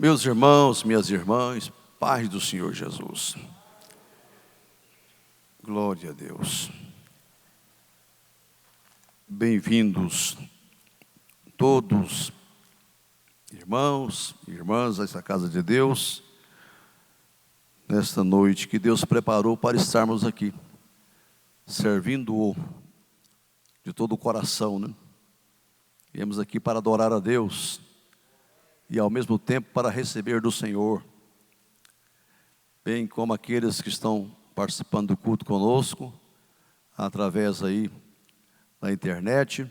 Meus irmãos, minhas irmãs, paz do Senhor Jesus. Glória a Deus. Bem-vindos todos, irmãos e irmãs, a essa casa de Deus, nesta noite que Deus preparou para estarmos aqui, servindo-o de todo o coração, né? Viemos aqui para adorar a Deus e ao mesmo tempo para receber do Senhor, bem como aqueles que estão participando do culto conosco, através aí da internet,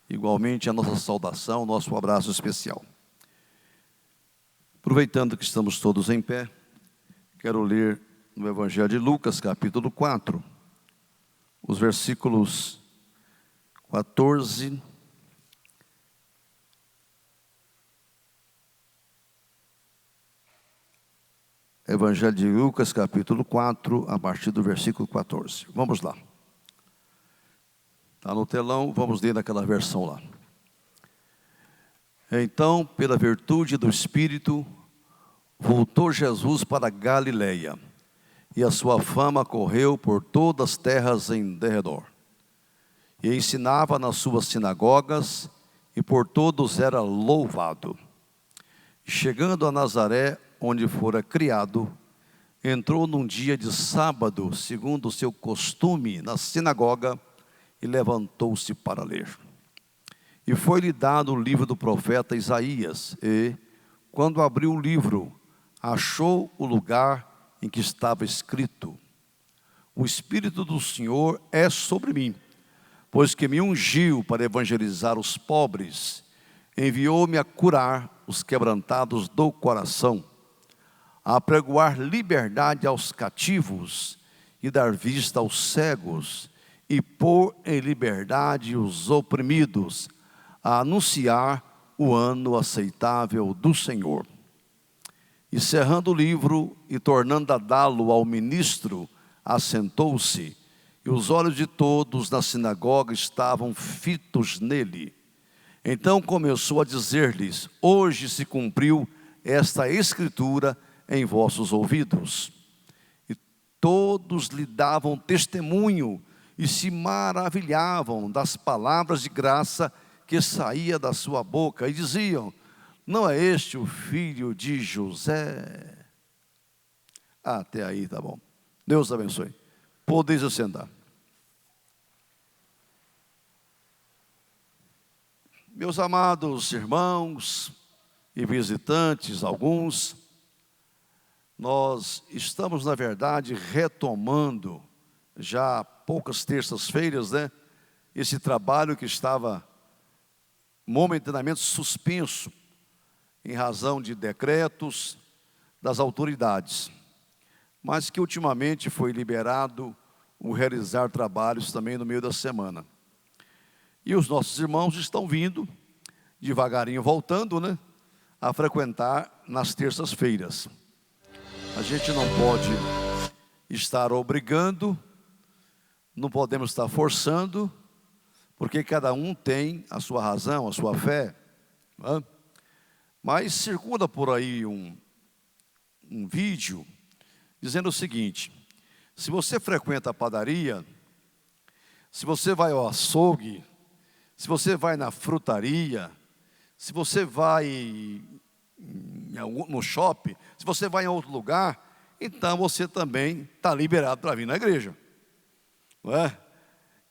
igualmente a nossa saudação, nosso abraço especial. Aproveitando que estamos todos em pé, quero ler no Evangelho de Lucas, capítulo 4, os versículos 14 Evangelho de Lucas, capítulo 4, a partir do versículo 14. Vamos lá. Está no telão, vamos ler naquela versão lá. Então, pela virtude do Espírito, voltou Jesus para Galileia, e a sua fama correu por todas as terras em derredor. E ensinava nas suas sinagogas, e por todos era louvado. Chegando a Nazaré, onde fora criado, entrou num dia de sábado, segundo o seu costume, na sinagoga, e levantou-se para ler. E foi-lhe dado o livro do profeta Isaías, e, quando abriu o livro, achou o lugar em que estava escrito: O Espírito do Senhor é sobre mim, pois que me ungiu para evangelizar os pobres, enviou-me a curar os quebrantados do coração, a apregoar liberdade aos cativos e dar vista aos cegos, e pôr em liberdade os oprimidos, a anunciar o ano aceitável do Senhor. E cerrando o livro e tornando a dá-lo ao ministro, assentou-se, e os olhos de todos na sinagoga estavam fitos nele. Então começou a dizer-lhes: Hoje se cumpriu esta escritura em vossos ouvidos. E todos lhe davam testemunho e se maravilhavam das palavras de graça que saía da sua boca, e diziam: Não é este o filho de José? Até aí tá bom. Deus abençoe. Podeis assentar. Meus amados irmãos e visitantes, alguns, nós estamos, na verdade, retomando, já há poucas terças-feiras, né, esse trabalho que estava momentaneamente suspenso, em razão de decretos das autoridades, mas que ultimamente foi liberado o realizar trabalhos também no meio da semana. E os nossos irmãos estão vindo, devagarinho voltando, né, a frequentar nas terças-feiras. A gente não pode estar obrigando, não podemos estar forçando, porque cada um tem a sua razão, a sua fé, não é? Mas circula por aí um vídeo dizendo o seguinte: se você frequenta a padaria, se você vai ao açougue, se você vai na frutaria, se você vai no shopping, se você vai em outro lugar, então você também está liberado para vir na igreja, não é?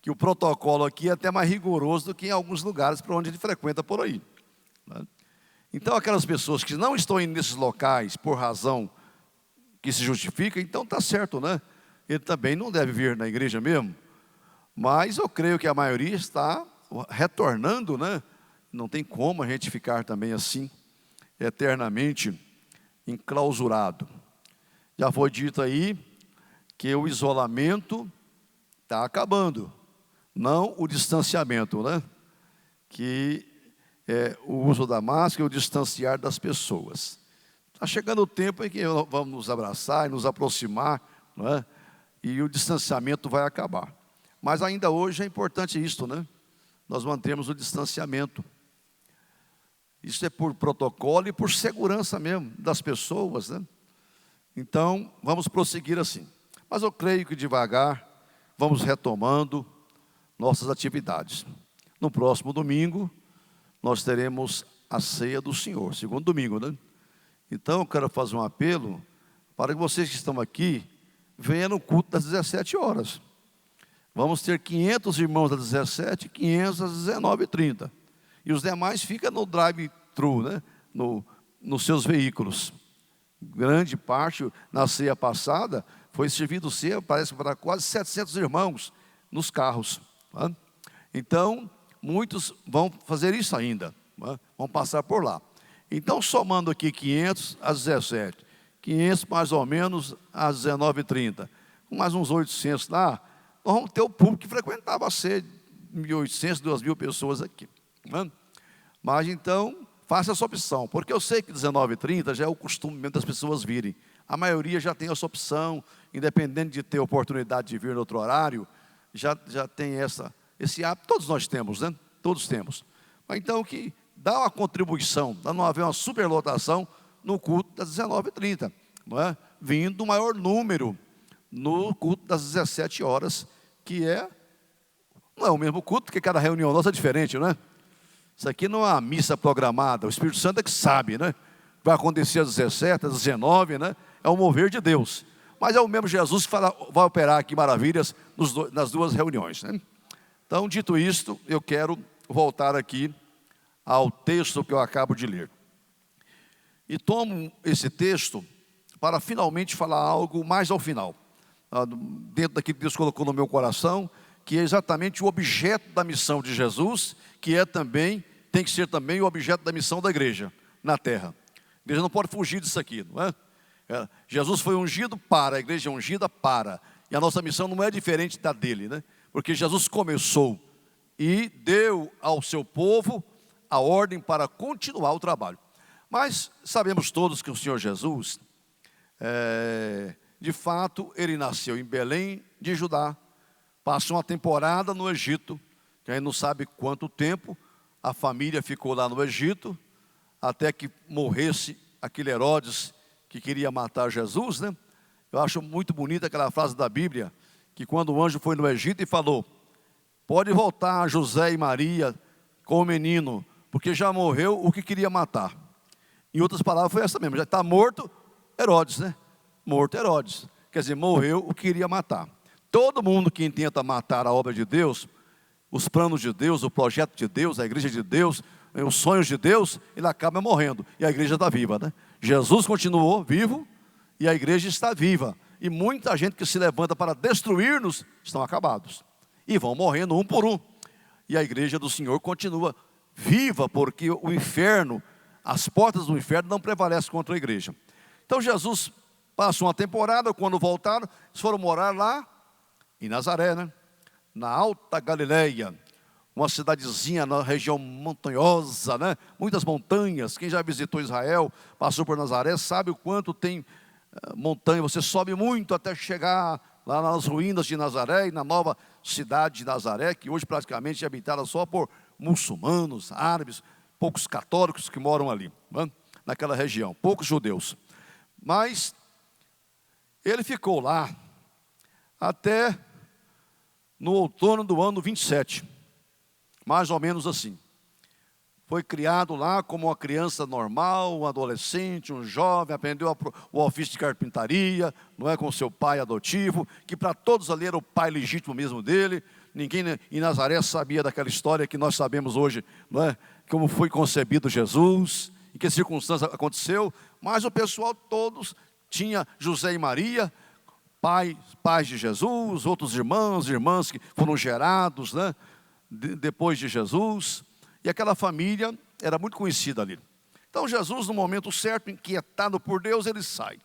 Que o protocolo aqui é até mais rigoroso do que em alguns lugares para onde ele frequenta por aí, não é? Então aquelas pessoas que não estão indo nesses locais por razão que se justifica, então está certo, né? Ele também não deve vir na igreja mesmo. Mas eu creio que a maioria está retornando, né? Não tem como a gente ficar também assim, eternamente enclausurado. Já foi dito aí que o isolamento está acabando, não o distanciamento, né? Que é o uso da máscara e o distanciar das pessoas. Está chegando o tempo em que vamos nos abraçar e nos aproximar, não é? E o distanciamento vai acabar. Mas ainda hoje é importante isto, né? Nós mantemos o distanciamento. Isso é por protocolo e por segurança mesmo das pessoas, né? Então, vamos prosseguir assim. Mas eu creio que devagar vamos retomando nossas atividades. No próximo domingo, nós teremos a ceia do Senhor, segundo domingo, né? Então, eu quero fazer um apelo para que vocês que estão aqui venham no culto das 17 horas. Vamos ter 500 irmãos às 17, 500 às 19h30. E os demais ficam no drive-thru, né? Nos seus veículos. Grande parte, na ceia passada, foi servido ceia, parece, para quase 700 irmãos nos carros. Tá? Então, muitos vão fazer isso ainda, tá? Vão passar por lá. Então, somando aqui 500 às 17, 500 mais ou menos às 19h30, com mais uns 800 lá, nós vamos ter o público que frequentava a ceia, 1.800, 2.000 pessoas aqui. Tá? Mas então, faça essa opção, porque eu sei que 19h30 já é o costume mesmo das pessoas virem. A maioria já tem essa opção, independente de ter oportunidade de vir em outro horário, já tem esse hábito, todos nós temos, né? Todos temos. Mas então que dá uma contribuição, para não haver uma superlotação no culto das 19h30, não é? Vindo o maior número no culto das 17 horas, que não é o mesmo culto, porque cada reunião nossa é diferente, não é? Isso aqui não é uma missa programada, o Espírito Santo é que sabe, né? Vai acontecer às 17, às 19, né? É o mover de Deus. Mas é o mesmo Jesus que vai operar aqui maravilhas nas duas reuniões, né? Então, dito isto, eu quero voltar aqui ao texto que eu acabo de ler. E tomo esse texto para finalmente falar algo mais ao final, dentro daquilo que Deus colocou no meu coração, que é exatamente o objeto da missão de Jesus, que tem que ser também o objeto da missão da igreja na terra. A igreja não pode fugir disso aqui, não é? Jesus foi ungido para, a igreja é ungida para, e a nossa missão não é diferente da dele, né? Porque Jesus começou e deu ao seu povo a ordem para continuar o trabalho. Mas sabemos todos que o Senhor Jesus, de fato, ele nasceu em Belém de Judá, passou uma temporada no Egito, que a gente não sabe quanto tempo, a família ficou lá no Egito, até que morresse aquele Herodes que queria matar Jesus, né? Eu acho muito bonita aquela frase da Bíblia, que quando o anjo foi no Egito e falou, pode voltar José e Maria com o menino, porque já morreu o que queria matar. Em outras palavras foi essa mesmo, já está morto Herodes, né? Morto Herodes, quer dizer, morreu o que queria matar. Todo mundo que tenta matar a obra de Deus, os planos de Deus, o projeto de Deus, a igreja de Deus, os sonhos de Deus, ele acaba morrendo. E a igreja está viva, né? Jesus continuou vivo e a igreja está viva. E muita gente que se levanta para destruir-nos estão acabados. E vão morrendo um por um. E a igreja do Senhor continua viva, porque o inferno, as portas do inferno não prevalecem contra a igreja. Então Jesus passou uma temporada, quando voltaram, eles foram morar lá em Nazaré, né? Na Alta Galileia, uma cidadezinha na região montanhosa, né? Muitas montanhas. Quem já visitou Israel, passou por Nazaré, sabe o quanto tem montanha. Você sobe muito até chegar lá nas ruínas de Nazaré e na nova cidade de Nazaré, que hoje praticamente é habitada só por muçulmanos, árabes, poucos católicos que moram ali, né? Naquela região, poucos judeus. Mas ele ficou lá até no outono do ano 27, mais ou menos assim. Foi criado lá como uma criança normal, um adolescente, um jovem, aprendeu o ofício de carpintaria, não é, com seu pai adotivo, que para todos ali era o pai legítimo mesmo dele. Ninguém em Nazaré sabia daquela história que nós sabemos hoje, não é? Como foi concebido Jesus, em que circunstância aconteceu, mas o pessoal todos tinha José e Maria, pais de Jesus, outros irmãos, irmãs que foram gerados, né, depois de Jesus, e aquela família era muito conhecida ali. Então Jesus, no momento certo, inquietado por Deus, ele sai,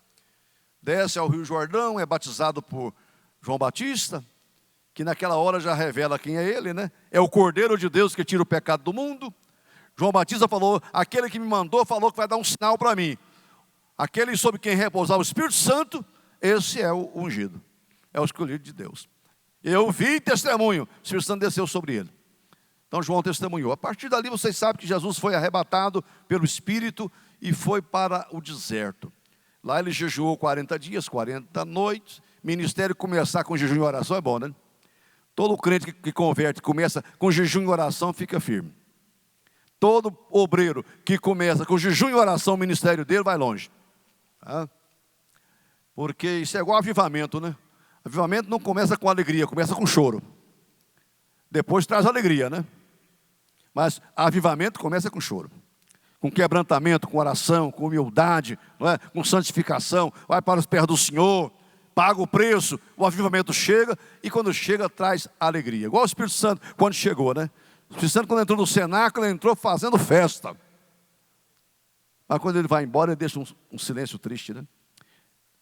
desce ao Rio Jordão, é batizado por João Batista, que naquela hora já revela quem é ele, né? É o Cordeiro de Deus que tira o pecado do mundo. João Batista falou, aquele que me mandou falou que vai dar um sinal para mim. Aquele sobre quem repousar o Espírito Santo, esse é o ungido, é o escolhido de Deus. Eu vi testemunho, o Espírito Santo desceu sobre ele. Então João testemunhou. A partir dali vocês sabem que Jesus foi arrebatado pelo Espírito e foi para o deserto. Lá ele jejuou 40 dias, 40 noites. Ministério começar com jejum e oração é bom, né? Todo crente que converte, começa com jejum e oração, fica firme. Todo obreiro que começa com jejum e oração, o ministério dele vai longe. Tá? Porque isso é igual avivamento, né? Avivamento não começa com alegria, começa com choro. Depois traz alegria, né? Mas avivamento começa com choro. Com quebrantamento, com oração, com humildade, não é? Com santificação. Vai para os pés do Senhor, paga o preço, o avivamento chega. E quando chega, traz alegria. Igual o Espírito Santo, quando chegou, né? O Espírito Santo, quando entrou no cenáculo, ele entrou fazendo festa. Mas quando ele vai embora, ele deixa um silêncio triste, né?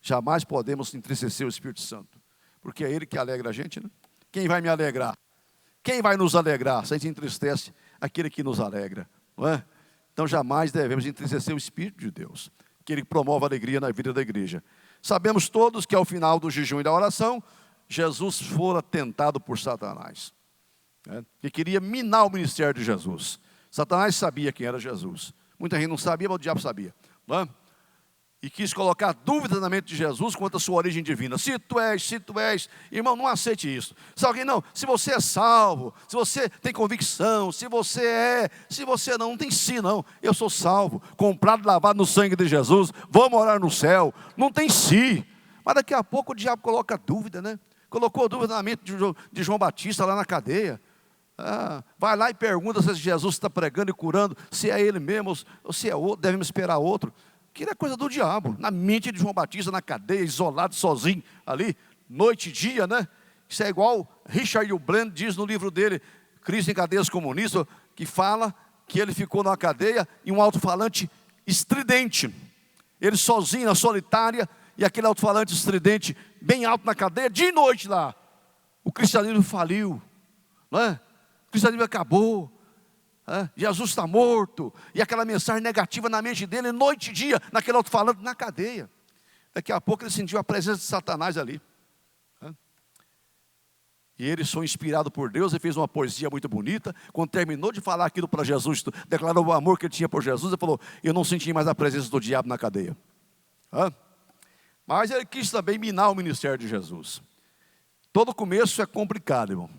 Jamais podemos entristecer o Espírito Santo, porque é Ele que alegra a gente, né? Quem vai me alegrar? Quem vai nos alegrar? Se a gente entristece aquele que nos alegra, não é? Então jamais devemos entristecer o Espírito de Deus, que Ele promove a alegria na vida da igreja. Sabemos todos que ao final do jejum e da oração, Jesus fora tentado por Satanás, né? Que queria minar o ministério de Jesus. Satanás sabia quem era Jesus. Muita gente não sabia, mas o diabo sabia, não é? E quis colocar dúvida na mente de Jesus quanto à sua origem divina. Se tu és, irmão, não aceite isso. Se você é salvo, se você tem convicção, se você não tem si não. Eu sou salvo, comprado, lavado no sangue de Jesus, vou morar no céu, não tem si. Mas daqui a pouco o diabo coloca dúvida, né? Colocou dúvida na mente de João Batista lá na cadeia. Vai lá e pergunta se Jesus está pregando e curando, se é ele mesmo ou se é outro, devemos esperar outro. Aquilo é coisa do diabo, na mente de João Batista, na cadeia, isolado, sozinho, ali, noite e dia, né? Isso é igual Richard Ubrand diz no livro dele, Cristo em Cadeias Comunistas, que fala que ele ficou numa cadeia e um alto-falante estridente. Ele sozinho, na solitária, e aquele alto-falante estridente, bem alto na cadeia, de noite lá. O cristianismo faliu, não é? O cristianismo acabou. Jesus está morto, e aquela mensagem negativa na mente dele, noite e dia, naquele alto-falante, na cadeia. Daqui a pouco ele sentiu a presença de Satanás ali. E ele foi inspirado por Deus, e fez uma poesia muito bonita. Quando terminou de falar aquilo para Jesus, declarou o amor que ele tinha por Jesus, ele falou: eu não senti mais a presença do diabo na cadeia. Mas ele quis também minar o ministério de Jesus. Todo começo é complicado, irmão.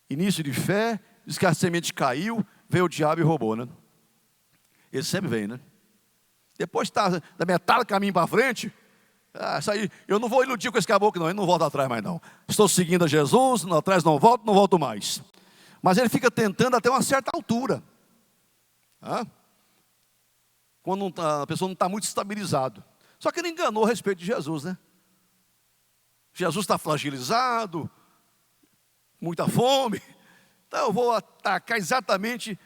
Início de fé, diz que a semente caiu, veio o diabo e roubou, né? Ele sempre vem, né? Depois está da metade do caminho para frente, isso aí, eu não vou iludir com esse caboclo não, ele não volta atrás mais não. Estou seguindo a Jesus, atrás não volto mais. Mas ele fica tentando até uma certa altura. Quando a pessoa não está muito estabilizado. Só que ele enganou a respeito de Jesus, né? Jesus está fragilizado, muita fome. Então eu vou atacar exatamente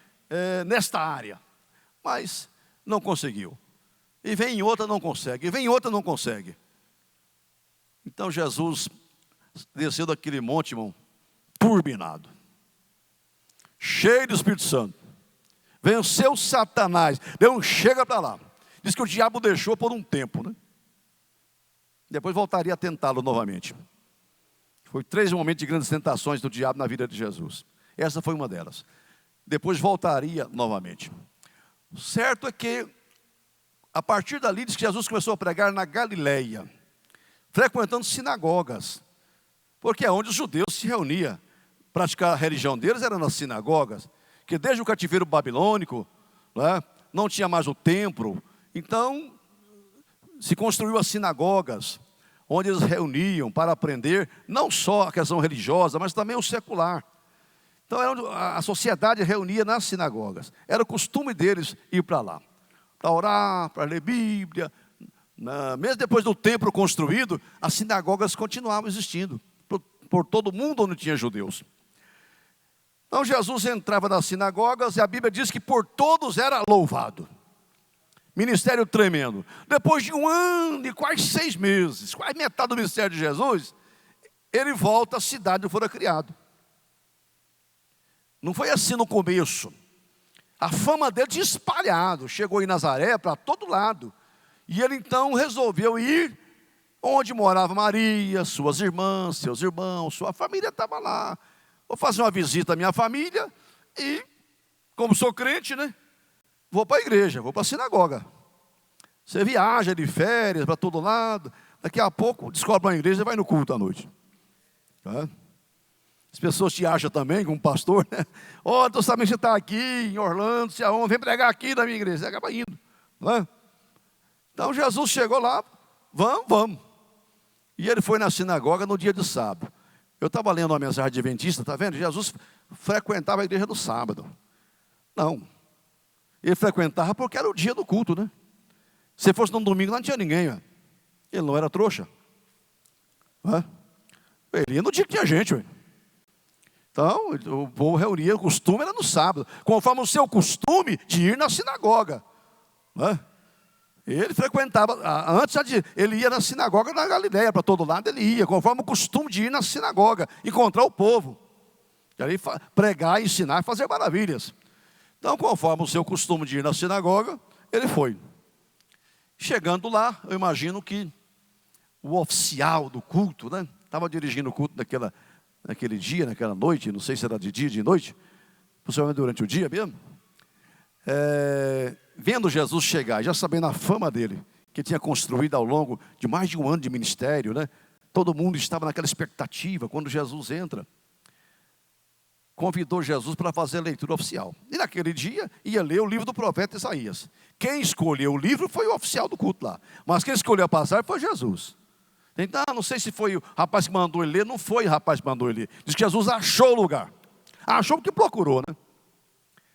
nesta área. Mas não conseguiu. E vem em outra, não consegue. E vem em outra, não consegue. Então Jesus desceu daquele monte, irmão, turbinado, cheio do Espírito Santo. Venceu Satanás. Deu um chega para lá. Diz que o diabo deixou por um tempo, né? Depois voltaria a tentá-lo novamente. Foi 3 momentos de grandes tentações do diabo na vida de Jesus. Essa foi uma delas. Depois voltaria novamente. Certo é que, a partir dali, diz que Jesus começou a pregar na Galileia, frequentando sinagogas, porque é onde os judeus se reuniam. Praticar a religião deles era nas sinagogas, que desde o cativeiro babilônico, não tinha mais o templo. Então, se construiu as sinagogas, onde eles reuniam para aprender, não só a questão religiosa, mas também o secular. Então, era onde a sociedade reunia nas sinagogas. Era o costume deles ir para lá, para orar, para ler Bíblia. Mesmo depois do templo construído, as sinagogas continuavam existindo, por todo mundo onde tinha judeus. Então, Jesus entrava nas sinagogas, e a Bíblia diz que por todos era louvado. Ministério tremendo. Depois de 1 ano e quase 6 meses, quase metade do ministério de Jesus, ele volta à cidade onde fora criado. Não foi assim no começo. A fama dele tinha espalhado. Chegou em Nazaré para todo lado. E ele então resolveu ir onde morava Maria, suas irmãs, seus irmãos, sua família estava lá. Vou fazer uma visita à minha família E, como sou crente, né? Vou para a igreja, vou para a sinagoga. Você viaja de férias para todo lado, daqui a pouco descobre uma igreja e vai no culto à noite. Tá? As pessoas te acham também, como pastor, né? Ó, tu sabe que você está aqui em Orlando, se aonde, vem pregar aqui na minha igreja. Você acaba indo. Não é? Então Jesus chegou lá, vamos. E ele foi na sinagoga no dia de sábado. Eu estava lendo uma mensagem adventista, está vendo? Jesus frequentava a igreja no sábado. Não. Ele frequentava porque era o dia do culto, né? Se fosse num domingo, não tinha ninguém. Ué. Ele não era trouxa. Ué. Ele ia no dia que tinha gente. Ué. Então, o povo reunia, o costume era no sábado, conforme o seu costume de ir na sinagoga. Ué. Ele frequentava, antes ele ia na sinagoga na Galileia, para todo lado ele ia, conforme o costume de ir na sinagoga, encontrar o povo. E ali pregar, ensinar, fazer maravilhas. Então, conforme o seu costume de ir na sinagoga, ele foi. Chegando lá, eu imagino que o oficial do culto, né? Estava dirigindo o culto naquele dia, naquela noite, não sei se era de dia, de noite, possivelmente durante o dia mesmo. Vendo Jesus chegar, já sabendo a fama dele, que tinha construído ao longo de mais de um ano de ministério, né? Todo mundo estava naquela expectativa, quando Jesus entra, convidou Jesus para fazer a leitura oficial. E naquele dia, ia ler o livro do profeta Isaías. Quem escolheu o livro foi o oficial do culto lá, mas quem escolheu a passagem foi Jesus. Então, não sei se foi o rapaz que mandou ele ler, não foi o rapaz que mandou ele ler. Diz que Jesus achou o lugar. Achou porque procurou, né?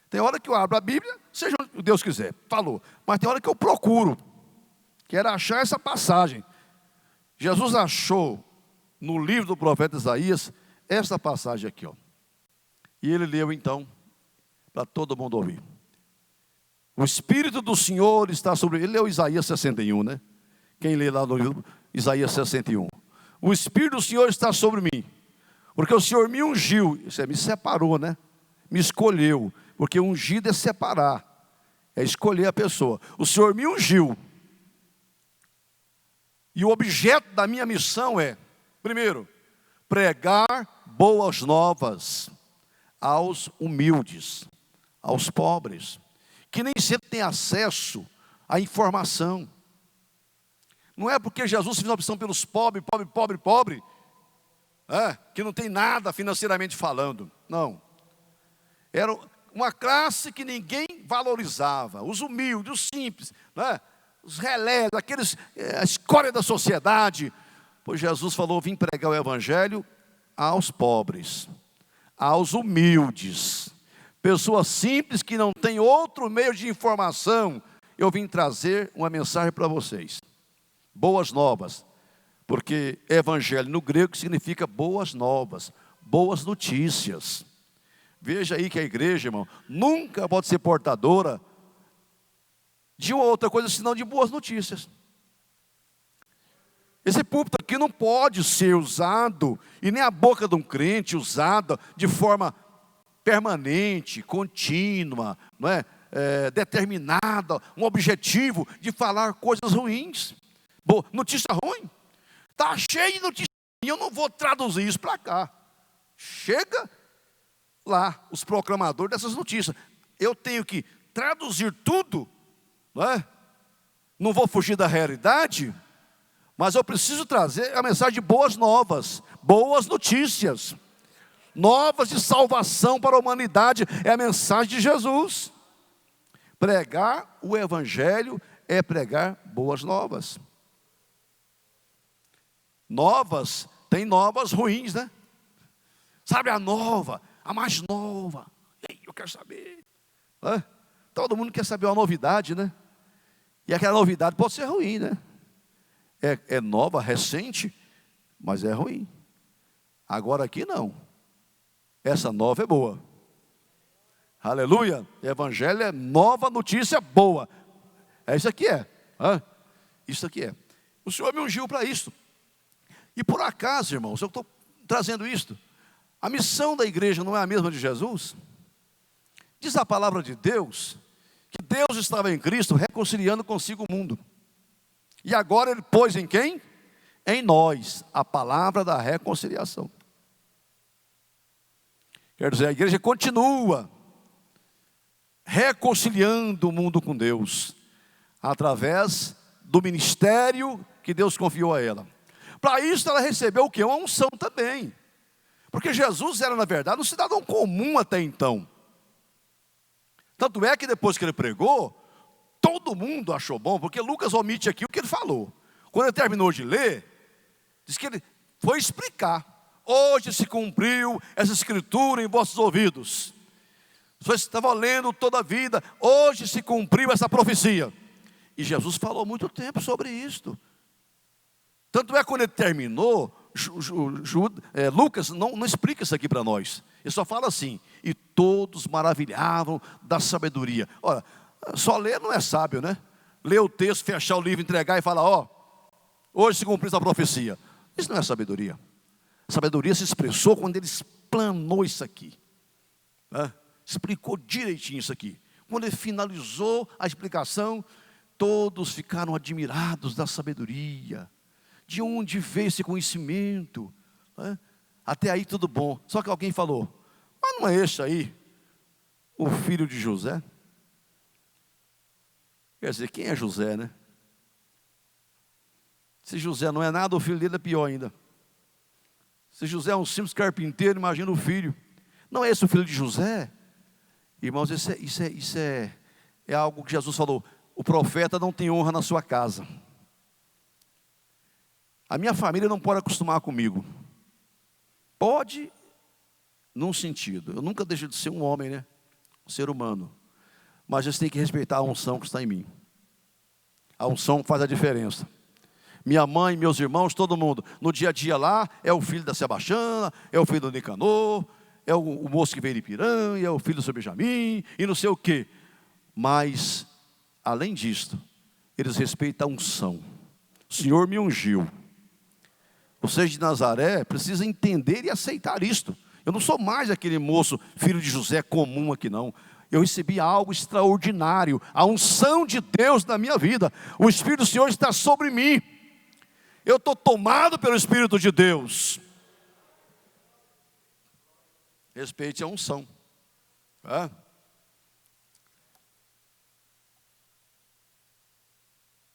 Tem hora que eu abro a Bíblia, seja o que Deus quiser, falou. Mas tem hora que eu procuro, quero achar essa passagem. Jesus achou no livro do profeta Isaías, essa passagem aqui, ó. E ele leu então, para todo mundo ouvir. O Espírito do Senhor está sobre ele. Ele leu Isaías 61, né? Quem lê lá no livro, Isaías 61. O Espírito do Senhor está sobre mim, porque o Senhor me ungiu, você me separou, né? Me escolheu. Porque ungido é separar, é escolher a pessoa. O Senhor me ungiu. E o objeto da minha missão é, primeiro, pregar boas novas aos humildes, aos pobres, que nem sempre têm acesso à informação. Não é porque Jesus fez uma opção pelos pobres, pobre, que não tem nada financeiramente falando. Não. Era uma classe que ninguém valorizava, os humildes, os simples, né? Os relés, a escória da sociedade. Pois Jesus falou, vim pregar o evangelho aos pobres, aos humildes, pessoas simples que não têm outro meio de informação. Eu vim trazer uma mensagem para vocês, boas novas, porque evangelho no grego significa boas novas, boas notícias. Veja aí que a igreja, irmão, nunca pode ser portadora de uma outra coisa senão de boas notícias. Esse púlpito aqui não pode ser usado, e nem a boca de um crente usada de forma permanente, contínua, não é? Determinada, um objetivo de falar coisas ruins. Boa, notícia ruim? Está cheio de notícia ruim, eu não vou traduzir isso para cá. Chega lá, os proclamadores dessas notícias. Eu tenho que traduzir tudo, não é? Não vou fugir da realidade, mas eu preciso trazer a mensagem de boas novas, boas notícias, novas de salvação para a humanidade. É a mensagem de Jesus. Pregar o evangelho é pregar boas novas. Novas, tem novas ruins, né? Sabe a nova, a mais nova. Ei, eu quero saber. Todo mundo quer saber uma novidade, né? E aquela novidade pode ser ruim, né? É nova, recente, mas é ruim. Agora aqui não. Essa nova é boa. Aleluia. Evangelho é nova notícia boa. Isso aqui é. Isso aqui é. O Senhor me ungiu para isso. E por acaso, irmãos, eu estou trazendo isto. A missão da igreja não é a mesma de Jesus? Diz a palavra de Deus que Deus estava em Cristo reconciliando consigo o mundo. E agora Ele pôs em quem? Em nós, a palavra da reconciliação. Quer dizer, a igreja continua reconciliando o mundo com Deus, através do ministério que Deus confiou a ela. Para isso ela recebeu o quê? Uma unção também. Porque Jesus era, na verdade, um cidadão comum até então. Tanto é que depois que ele pregou, todo mundo achou bom, porque Lucas omite aqui o que ele falou. Quando ele terminou de ler, diz que ele foi explicar. Hoje se cumpriu essa escritura em vossos ouvidos. Você estava lendo toda a vida, hoje se cumpriu essa profecia. E Jesus falou muito tempo sobre isto. Tanto é que quando ele terminou, Lucas não explica isso aqui para nós. Ele só fala assim: e todos maravilhavam da sabedoria. Ora, só ler não é sábio, né? Ler o texto, fechar o livro, entregar e falar: ó, hoje se cumpriu essa profecia. Isso não é sabedoria. Sabedoria se expressou quando ele explanou isso aqui, né? Explicou direitinho isso aqui. Quando ele finalizou a explicação, todos ficaram admirados da sabedoria. De onde veio esse conhecimento, né? Até aí tudo bom. Só que alguém falou: mas não é esse aí o filho de José? Quer dizer, quem é José, né? Se José não é nada, o filho dele é pior ainda. Se José é um simples carpinteiro, imagina o filho. Não é esse o filho de José? Irmãos, isso é algo que Jesus falou: o profeta não tem honra na sua casa. A minha família não pode acostumar comigo. Pode, num sentido. Eu nunca deixo de ser um homem, né? Um ser humano. Mas eles têm que respeitar a unção que está em mim. A unção faz a diferença. Minha mãe, meus irmãos, todo mundo. No dia a dia lá, é o filho da Sebastiana, é o filho do Nicanor, é o moço que veio de Piranha, é o filho do seu Benjamim, e não sei o quê. Mas, além disto, eles respeitam a unção. O Senhor me ungiu. Vocês de Nazaré precisam entender e aceitar isto. Eu não sou mais aquele moço, filho de José comum aqui não. Eu recebi algo extraordinário, a unção de Deus na minha vida. O Espírito do Senhor está sobre mim. Eu estou tomado pelo Espírito de Deus. Respeite a unção.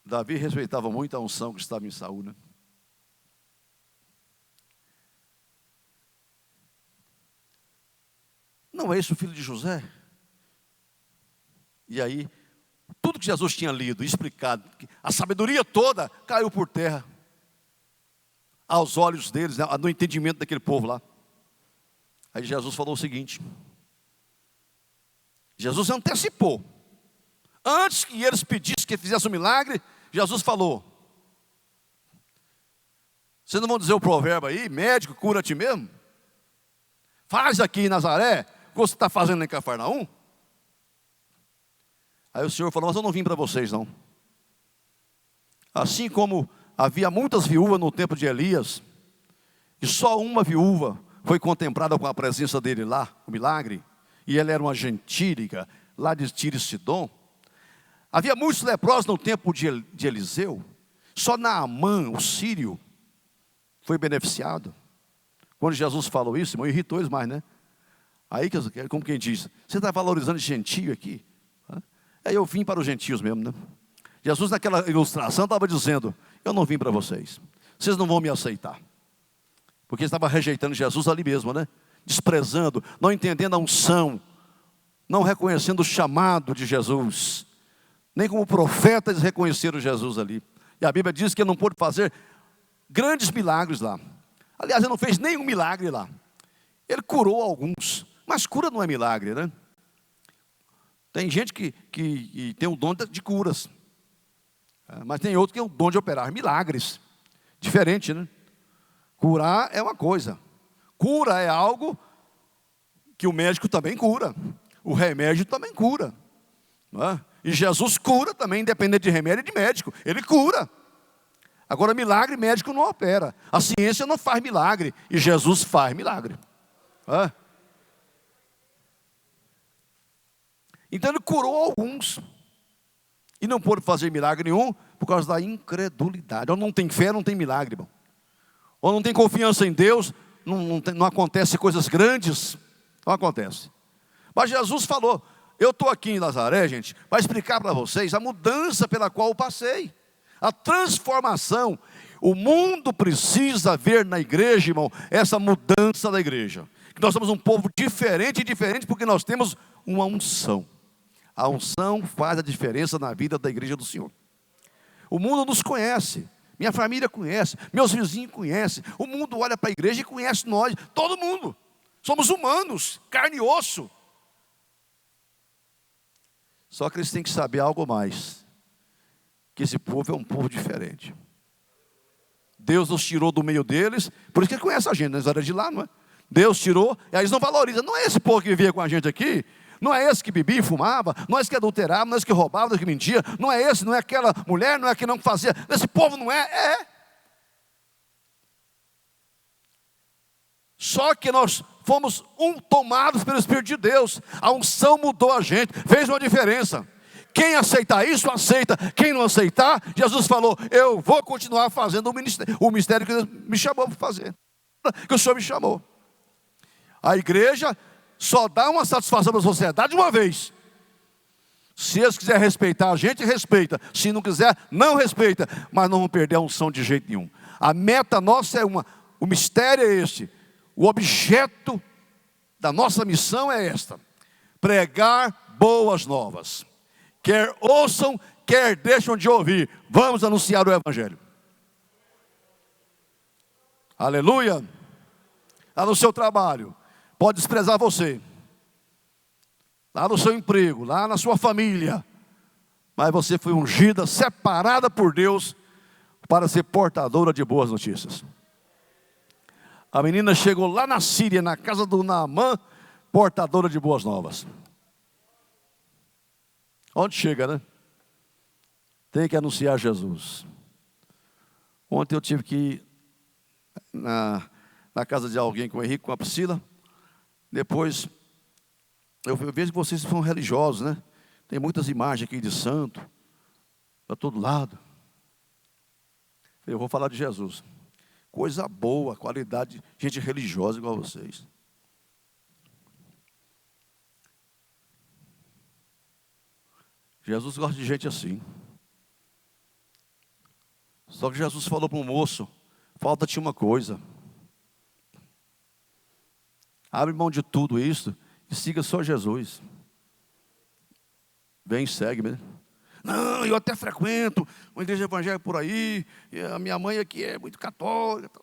Davi respeitava muito a unção que estava em Saul, né? Não é esse o filho de José? E aí, tudo que Jesus tinha lido, explicado, a sabedoria toda caiu por terra, aos olhos deles, né, no entendimento daquele povo lá. Aí Jesus falou o seguinte: Jesus antecipou. Antes que eles pedissem que fizesse um milagre, Jesus falou: vocês não vão dizer o provérbio aí, médico, cura a ti mesmo? Faz aqui em Nazaré o que você está fazendo em Cafarnaum. Aí o Senhor falou: mas eu não vim para vocês não. Assim como havia muitas viúvas no tempo de Elias, e só uma viúva foi contemplada com a presença dele lá, o milagre, e ela era uma gentílica, lá de Tiro e Sidom. Havia muitos leprosos no tempo de Eliseu, só Naamã, o sírio, foi beneficiado. Quando Jesus falou isso, irmão, irritou eles mais, né? Aí, como quem diz, você está valorizando gentio aqui? Aí eu vim para os gentios mesmo, né? Jesus naquela ilustração estava dizendo: eu não vim para vocês, vocês não vão me aceitar. Porque estava rejeitando Jesus ali mesmo, né? Desprezando, não entendendo a unção, não reconhecendo o chamado de Jesus. Nem como profeta eles reconheceram Jesus ali. E a Bíblia diz que ele não pôde fazer grandes milagres lá. Aliás, ele não fez nenhum milagre lá. Ele curou alguns, mas cura não é milagre, né? Tem gente que tem o dom de curas, mas tem outro que tem o dom de operar milagres. Diferente, né? Curar é uma coisa. Cura é algo que o médico também cura. O remédio também cura, não é? E Jesus cura também, independente de remédio e de médico. Ele cura. Agora, milagre, médico não opera. A ciência não faz milagre. E Jesus faz milagre. Então ele curou alguns. E não pôde fazer milagre nenhum por causa da incredulidade. Ou não tem fé, não tem milagre, irmão. Ou não tem confiança em Deus, não acontece coisas grandes. Não acontece. Mas Jesus falou: eu estou aqui em Nazaré, gente, para explicar para vocês a mudança pela qual eu passei. A transformação. O mundo precisa ver na igreja, irmão, essa mudança da igreja. Que nós somos um povo diferente porque nós temos uma unção. A unção faz a diferença na vida da igreja do Senhor. O mundo nos conhece, minha família conhece, meus vizinhos conhecem. O mundo olha para a igreja e conhece nós, todo mundo. Somos humanos, carne e osso. Só que eles têm que saber algo mais. Que esse povo é um povo diferente. Deus nos tirou do meio deles, por isso que ele conhece a gente, nós era de lá, não é? Deus tirou, e aí eles não valorizam. Não é esse povo que vivia com a gente aqui, não é esse que bebia e fumava, não é esse que adulterava, não é esse que roubava, não é esse que mentia, não é esse, não é aquela mulher, não é aquele não que fazia. Esse povo não é. Só que nós fomos tomados pelo Espírito de Deus. A unção mudou a gente, fez uma diferença. Quem aceitar isso, aceita. Quem não aceitar, Jesus falou, eu vou continuar fazendo o mistério que Deus me chamou para fazer, que o Senhor me chamou. A igreja só dá uma satisfação para a sociedade uma vez. Se eles quiserem respeitar a gente, respeita. Se não quiser, não respeita. Mas não vão perder a unção de jeito nenhum. A meta nossa é uma. O mistério é este. O objeto da nossa missão é esta: pregar boas novas. Quer ouçam, quer deixam de ouvir. Vamos anunciar o Evangelho. Aleluia. Lá no seu trabalho, pode desprezar você. Lá no seu emprego, lá na sua família. Mas você foi ungida, separada por Deus, para ser portadora de boas notícias. A menina chegou lá na Síria, na casa do Naamã, portadora de boas novas. Onde chega, né? Tem que anunciar Jesus. Ontem eu tive que ir na casa de alguém com o Henrique, com a Priscila. Depois, eu vejo que vocês são religiosos, né? Tem muitas imagens aqui de santo, para todo lado. Eu vou falar de Jesus. Coisa boa, qualidade, gente religiosa igual a vocês. Jesus gosta de gente assim. Só que Jesus falou para o moço, falta-te uma coisa. Abre mão de tudo isso e siga só Jesus. Vem e segue-me. Não, eu até frequento uma igreja evangélica por aí, e a minha mãe aqui é muito católica.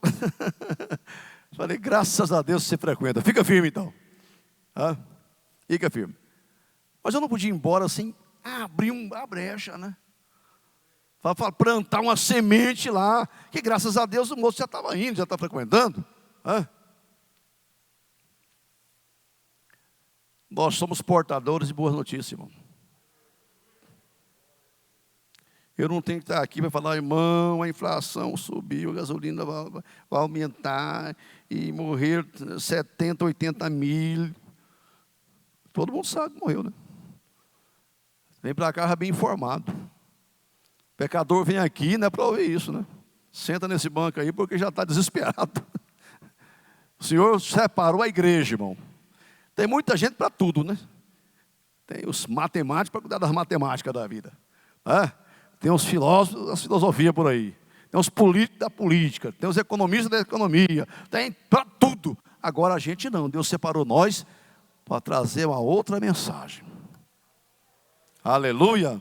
Falei, graças a Deus você frequenta. Fica firme então. Fica firme. Mas eu não podia ir embora sem abrir a brecha, né? Para plantar uma semente lá, que graças a Deus o moço já estava indo, já está frequentando. Nós somos portadores de boas notícias, irmão. Eu não tenho que estar aqui para falar, irmão, a inflação subiu, a gasolina vai aumentar, e morrer 70, 80 mil. Todo mundo sabe que morreu, né? Vem para cá já bem informado. O pecador vem aqui, não é para ouvir isso, né? Senta nesse banco aí porque já está desesperado. O Senhor separou a igreja, irmão. Tem muita gente para tudo, né? Tem os matemáticos para cuidar das matemáticas da vida. Tem os filósofos das filosofias por aí. Tem os políticos da política. Tem os economistas da economia. Tem para tudo. Agora a gente não. Deus separou nós para trazer uma outra mensagem. Aleluia.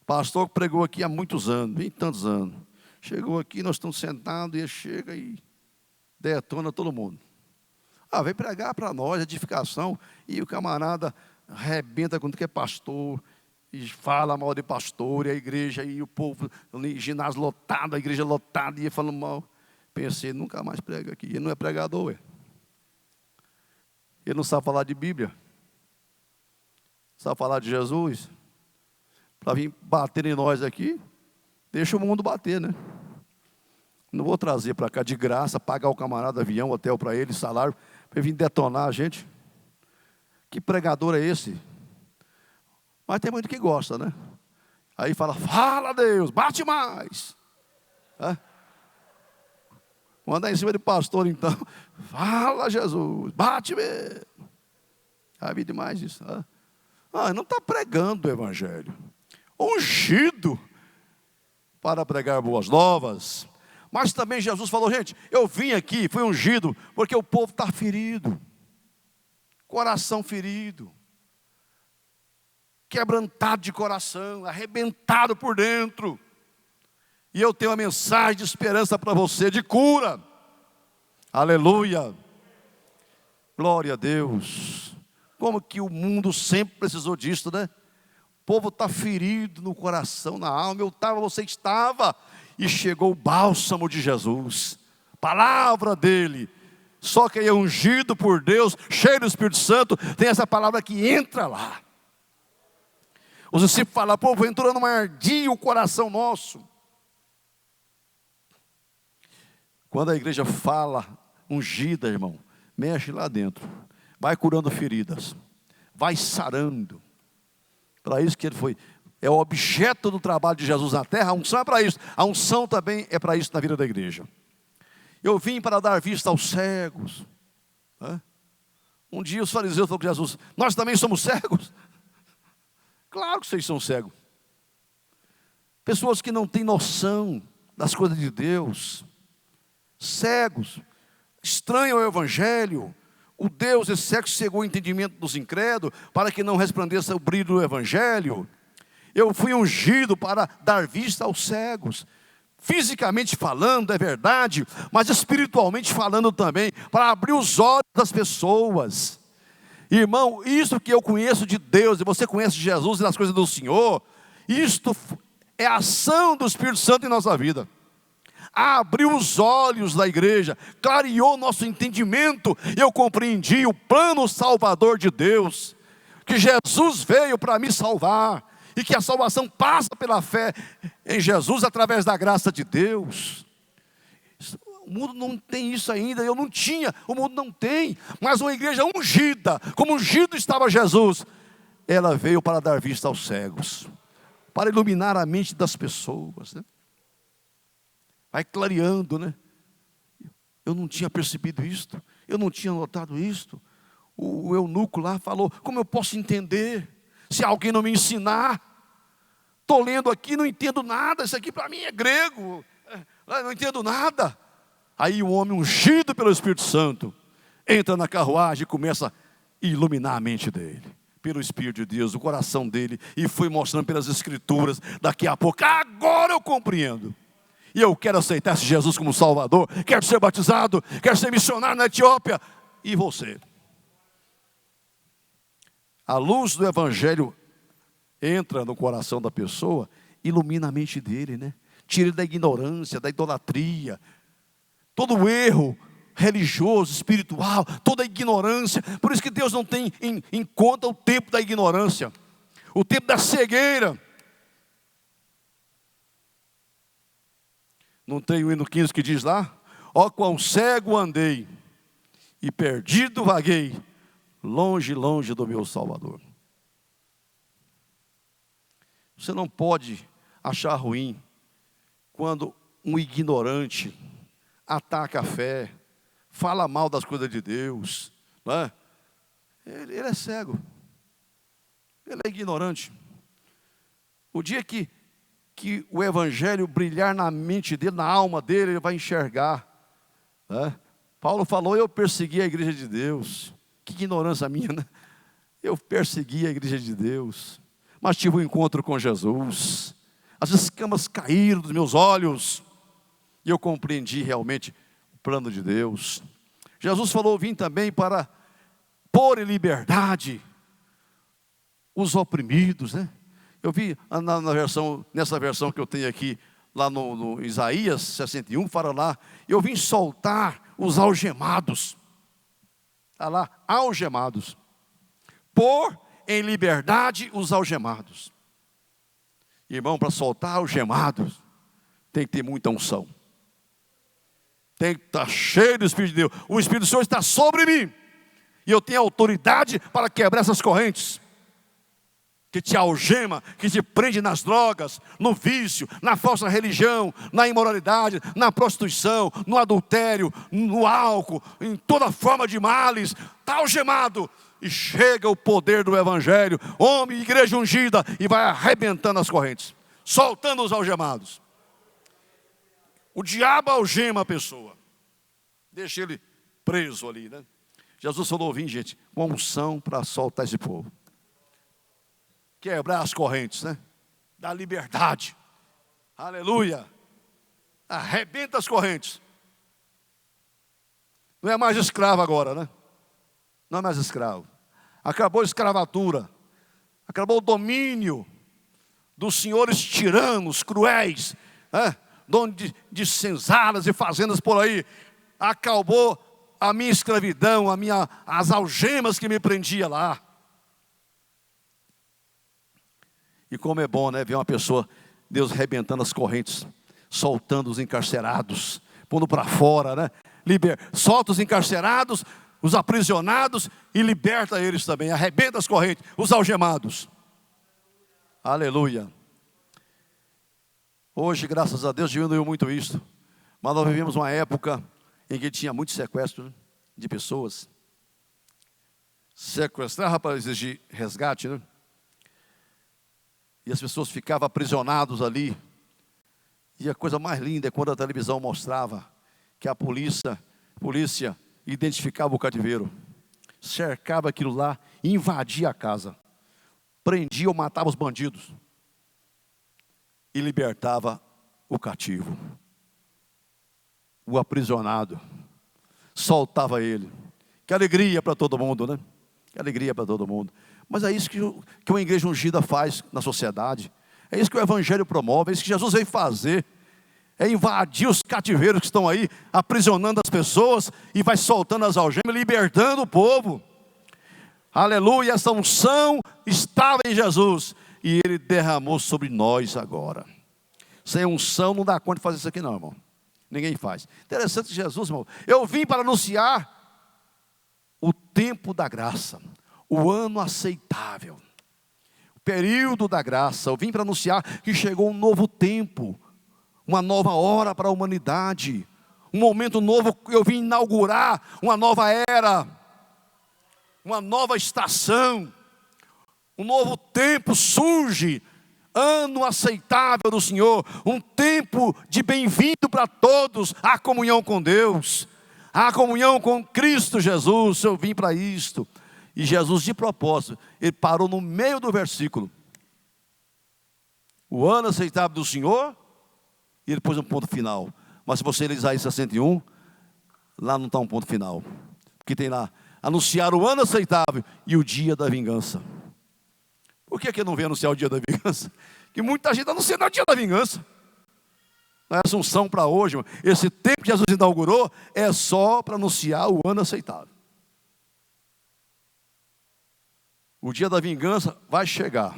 Pastor que pregou aqui há muitos anos, 20 e tantos anos. Chegou aqui, nós estamos sentados, e ele chega e detona todo mundo. Vem pregar para nós, edificação. E o camarada arrebenta quando que é pastor, e fala mal de pastor, e a igreja, e o povo, ginásio lotado, a igreja lotada, e ele falando mal. Pensei, nunca mais prega aqui. Ele não é pregador, ele não sabe falar de Bíblia. Sabe falar de Jesus? Para vir bater em nós aqui, deixa o mundo bater, né? Não vou trazer para cá de graça, pagar o camarada avião, hotel para ele, salário, para vir detonar a gente. Que pregador é esse? Mas tem muito que gosta, né? Aí fala Deus, bate mais. Vou andar em cima de pastor então. Fala Jesus, bate mesmo. Já vi demais isso. Não está pregando o evangelho. Ungido para pregar boas novas. Mas também Jesus falou, gente, eu vim aqui, fui ungido, porque o povo está ferido. Coração ferido. Quebrantado de coração, arrebentado por dentro. E eu tenho uma mensagem de esperança para você, de cura. Aleluia. Glória a Deus. Como que o mundo sempre precisou disso, né? O povo está ferido no coração, na alma. Eu estava, você estava. E chegou o bálsamo de Jesus. Palavra dele. Só quem é ungido por Deus, cheio do Espírito Santo, tem essa palavra que entra lá. Os discípulos falam, povo, entrou numa ardia o coração nosso. Quando a igreja fala ungida, irmão, mexe lá dentro. Vai curando feridas. Vai sarando. Para isso que ele foi. É o objeto do trabalho de Jesus na terra. A unção é para isso. A unção também é para isso na vida da igreja. Eu vim para dar vista aos cegos. Um dia os fariseus falaram com Jesus, nós também somos cegos? Claro que vocês são cegos. Pessoas que não têm noção das coisas de Deus. Cegos. Estranham o evangelho. O Deus esse cego cegou o entendimento dos incrédulos, para que não resplandeça o brilho do evangelho. Eu fui ungido para dar vista aos cegos. Fisicamente falando, é verdade, mas espiritualmente falando também, para abrir os olhos das pessoas. Irmão, isso que eu conheço de Deus, e você conhece de Jesus e das coisas do Senhor, isto é a ação do Espírito Santo em nossa vida. Abriu os olhos da igreja, clareou nosso entendimento, e eu compreendi o plano salvador de Deus, que Jesus veio para me salvar, e que a salvação passa pela fé em Jesus, através da graça de Deus. O mundo não tem isso ainda, eu não tinha, o mundo não tem, mas uma igreja ungida, como ungido estava Jesus, ela veio para dar vista aos cegos, para iluminar a mente das pessoas, né? Vai clareando, né? Eu não tinha percebido isto, eu não tinha notado isto. O eunuco lá falou, como eu posso entender, se alguém não me ensinar? Estou lendo aqui, não entendo nada, isso aqui para mim é grego, não entendo nada. Aí o homem ungido pelo Espírito Santo, entra na carruagem e começa a iluminar a mente dele, pelo Espírito de Deus, o coração dele, e foi mostrando pelas Escrituras, daqui a pouco, agora eu compreendo. E eu quero aceitar esse Jesus como Salvador, quero ser batizado, quero ser missionário na Etiópia. E você? A luz do Evangelho entra no coração da pessoa, ilumina a mente dele, né? Tira ele da ignorância, da idolatria, todo o erro religioso, espiritual, toda a ignorância. Por isso que Deus não tem em conta o tempo da ignorância, o tempo da cegueira. Não tem o hino 15 que diz lá? Ó quão cego andei, e perdido vaguei, longe, longe do meu Salvador. Você não pode achar ruim quando um ignorante ataca a fé, fala mal das coisas de Deus, não é? Ele é cego, ele é ignorante. O dia que o evangelho brilhar na mente dele, na alma dele, ele vai enxergar, né? Paulo falou, eu persegui a igreja de Deus. Que ignorância minha, né? Eu persegui a igreja de Deus, mas tive um encontro com Jesus. As escamas caíram dos meus olhos, e eu compreendi realmente o plano de Deus. Jesus falou, vim também para pôr em liberdade os oprimidos, né? Eu vi nessa versão que eu tenho aqui, lá no Isaías 61, fala lá, eu vim soltar os algemados. Está lá, algemados. Pôr em liberdade os algemados. Irmão, para soltar algemados, tem que ter muita unção. Tem que estar cheio do Espírito de Deus. O Espírito do Senhor está sobre mim. E eu tenho autoridade para quebrar essas correntes. que te algema, que te prende nas drogas, no vício, na falsa religião, na imoralidade, na prostituição, no adultério, no álcool, em toda forma de males, está algemado. E chega o poder do Evangelho, homem, igreja ungida, e vai arrebentando as correntes, soltando os algemados. O diabo algema a pessoa, deixa ele preso ali, né? Jesus falou: vim, gente, com unção para soltar esse povo, quebrar as correntes, né? Da liberdade. Aleluia. Arrebenta as correntes. Não é mais escravo agora, né? Não é mais escravo. Acabou a escravatura. Acabou o domínio dos senhores tiranos, cruéis, né? Dono de senzalas e fazendas por aí. Acabou a minha escravidão, as algemas que me prendia lá. E como é bom, né, ver uma pessoa, Deus arrebentando as correntes, soltando os encarcerados, pondo para fora, né? Solta os encarcerados, os aprisionados e liberta eles também. Arrebenta as correntes, os algemados. Aleluia. Hoje, graças a Deus, diminuiu muito isso. Mas nós vivemos uma época em que tinha muito sequestro, né, de pessoas. Sequestrava para exigir resgate, né? E as pessoas ficavam aprisionadas ali. E a coisa mais linda é quando a televisão mostrava que a polícia identificava o cativeiro, cercava aquilo lá, invadia a casa, prendia ou matava os bandidos e libertava o cativo, o aprisionado, soltava ele. Que alegria para todo mundo, né? Que alegria para todo mundo. Mas é isso que uma igreja ungida faz na sociedade. É isso que o Evangelho promove. É isso que Jesus veio fazer. É invadir os cativeiros que estão aí, aprisionando as pessoas, e vai soltando as algemas, libertando o povo. Aleluia, essa unção estava em Jesus, e Ele derramou sobre nós agora. Sem unção não dá conta de fazer isso aqui não, irmão. Ninguém faz. Interessante que Jesus, irmão, eu vim para anunciar o tempo da graça, o ano aceitável, o período da graça. Eu vim para anunciar que chegou um novo tempo, uma nova hora para a humanidade, um momento novo. Eu vim inaugurar uma nova era, uma nova estação, um novo tempo surge, ano aceitável do Senhor, um tempo de bem-vindo para todos, a comunhão com Deus, a comunhão com Cristo Jesus. Eu vim para isto. E Jesus, de propósito, ele parou no meio do versículo, o ano aceitável do Senhor, e ele pôs um ponto final. Mas se você ler Isaías 61, lá não está um ponto final, porque tem lá, anunciar o ano aceitável e o dia da vingança. Por que não vem anunciar o dia da vingança? Que muita gente está anunciando o dia da vingança. Não é assunção para hoje, irmão. Esse tempo que Jesus inaugurou é só para anunciar o ano aceitável. O dia da vingança vai chegar.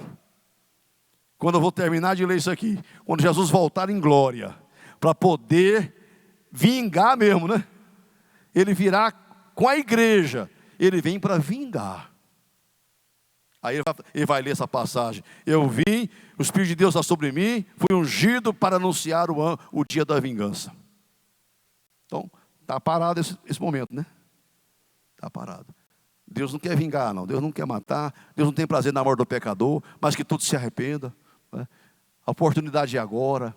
Quando eu vou terminar de ler isso aqui, quando Jesus voltar em glória, para poder vingar mesmo, né? Ele virá com a igreja, ele vem para vingar. Aí ele vai ler essa passagem. Eu vim, o Espírito de Deus está sobre mim, fui ungido para anunciar o dia da vingança. Então, está parado esse momento, né? Está parado. Deus não quer vingar, não. Deus não quer matar. Deus não tem prazer na morte do pecador, mas que todos se arrependam, né? A oportunidade é agora.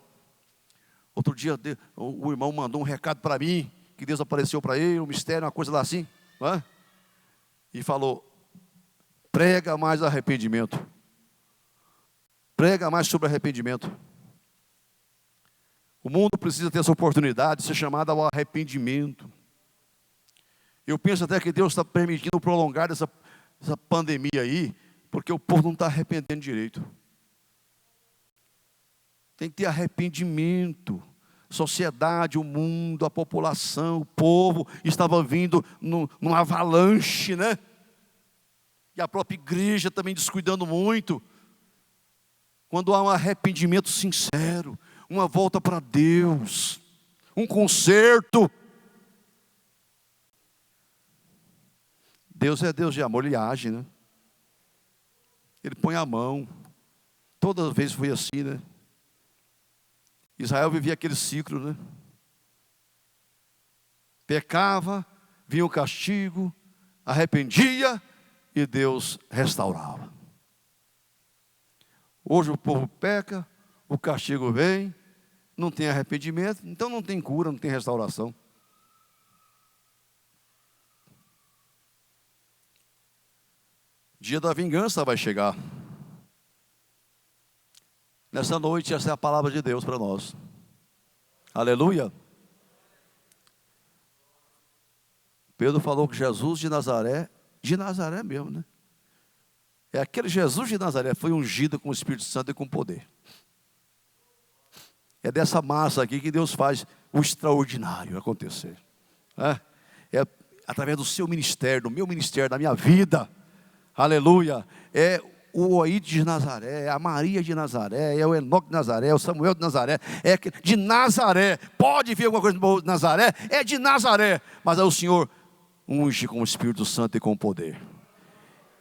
Outro dia o irmão mandou um recado para mim, que Deus apareceu para ele, um mistério, uma coisa lá assim, né? E falou: prega mais arrependimento. Prega mais sobre arrependimento. O mundo precisa ter essa oportunidade de ser chamado ao arrependimento. Eu penso até que Deus está permitindo o prolongar dessa pandemia aí, porque o povo não está arrependendo direito. Tem que ter arrependimento. Sociedade, o mundo, a população, o povo estava vindo num avalanche, né? E a própria igreja também descuidando muito. Quando há um arrependimento sincero, uma volta para Deus, um conserto. Deus é Deus de amor, Ele age, né? Ele põe a mão. Toda vez foi assim, né? Israel vivia aquele ciclo, né? Pecava, vinha o castigo, arrependia e Deus restaurava. Hoje o povo peca, o castigo vem, não tem arrependimento, então não tem cura, não tem restauração. Dia da vingança vai chegar. Nessa noite, essa é a palavra de Deus para nós. Aleluia. Pedro falou que Jesus de Nazaré mesmo, né? É aquele Jesus de Nazaré, foi ungido com o Espírito Santo e com poder. É dessa massa aqui que Deus faz o extraordinário acontecer. É através do seu ministério, do meu ministério, da minha vida. Aleluia. É o Oíde de Nazaré, é a Maria de Nazaré, é o Enoque de Nazaré, é o Samuel de Nazaré, é de Nazaré. Pode vir alguma coisa de Nazaré, é de Nazaré. Mas aí o Senhor unge com o Espírito Santo e com o poder.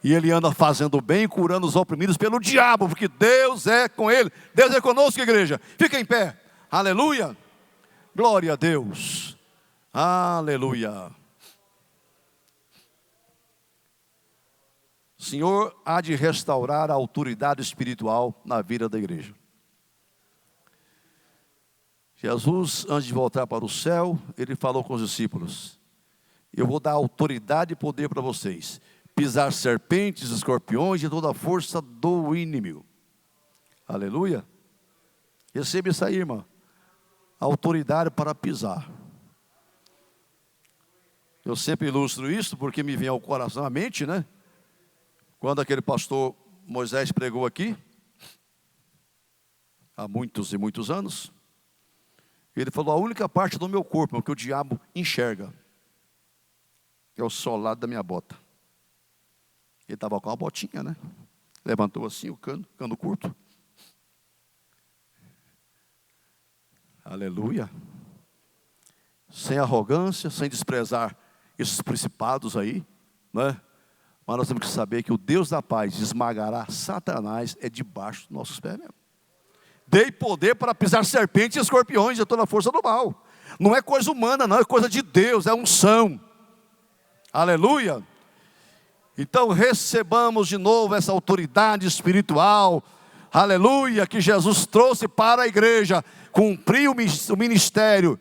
E ele anda fazendo bem, curando os oprimidos pelo diabo, porque Deus é com ele. Deus é conosco, igreja. Fica em pé. Aleluia. Glória a Deus. Aleluia. O Senhor há de restaurar a autoridade espiritual na vida da igreja. Jesus, antes de voltar para o céu, ele falou com os discípulos: eu vou dar autoridade e poder para vocês, pisar serpentes, escorpiões e toda a força do inimigo. Aleluia. Receba isso aí, irmã. Autoridade para pisar. Eu sempre ilustro isso porque me vem ao coração, à mente, né? Quando aquele pastor Moisés pregou aqui, há muitos e muitos anos, ele falou: a única parte do meu corpo que o diabo enxerga é o solado da minha bota. Ele estava com uma botinha, né? Levantou assim o cano curto. Aleluia. Sem arrogância, sem desprezar esses principados aí, né? Mas nós temos que saber que o Deus da paz esmagará Satanás debaixo dos nossos pés mesmo. Dei poder para pisar serpentes e escorpiões e toda a força do mal. Não é coisa humana, não, é coisa de Deus, é unção. Aleluia. Então recebamos de novo essa autoridade espiritual, aleluia, que Jesus trouxe para a igreja, cumprir o ministério.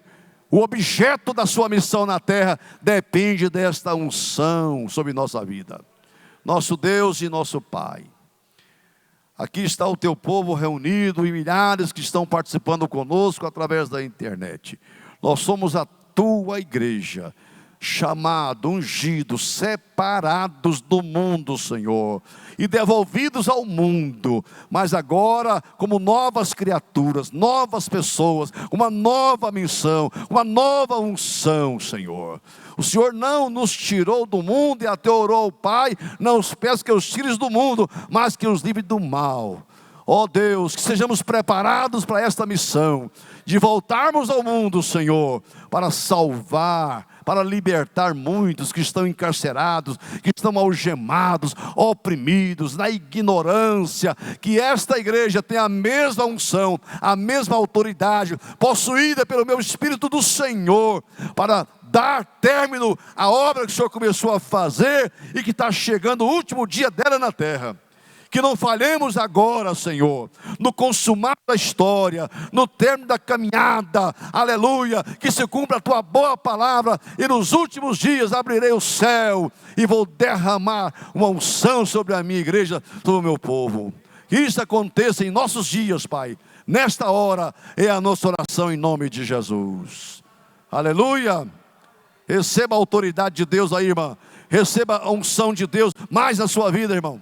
O objeto da sua missão na terra depende desta unção sobre nossa vida. Nosso Deus e nosso Pai, aqui está o teu povo reunido e milhares que estão participando conosco através da internet. Nós somos a tua igreja, chamados, ungidos, separados do mundo, Senhor, e devolvidos ao mundo, mas agora como novas criaturas, novas pessoas, uma nova missão, uma nova unção, Senhor. O Senhor não nos tirou do mundo e até orou ao Pai: não os peço que os tires do mundo, mas que os livre do mal. Ó Deus, que sejamos preparados para esta missão, de voltarmos ao mundo, Senhor, para salvar, para libertar muitos que estão encarcerados, que estão algemados, oprimidos, na ignorância. Que esta igreja tenha a mesma unção, a mesma autoridade, possuída pelo meu Espírito do Senhor, para dar término à obra que o Senhor começou a fazer e que está chegando o último dia dela na terra. Que não falhemos agora, Senhor, no consumar da história, no término da caminhada, aleluia, que se cumpra a tua boa palavra, e nos últimos dias abrirei o céu, e vou derramar uma unção sobre a minha igreja, sobre o meu povo. Que isso aconteça em nossos dias, Pai, nesta hora é a nossa oração em nome de Jesus, aleluia. Receba a autoridade de Deus aí, irmã, receba a unção de Deus mais na sua vida, irmão.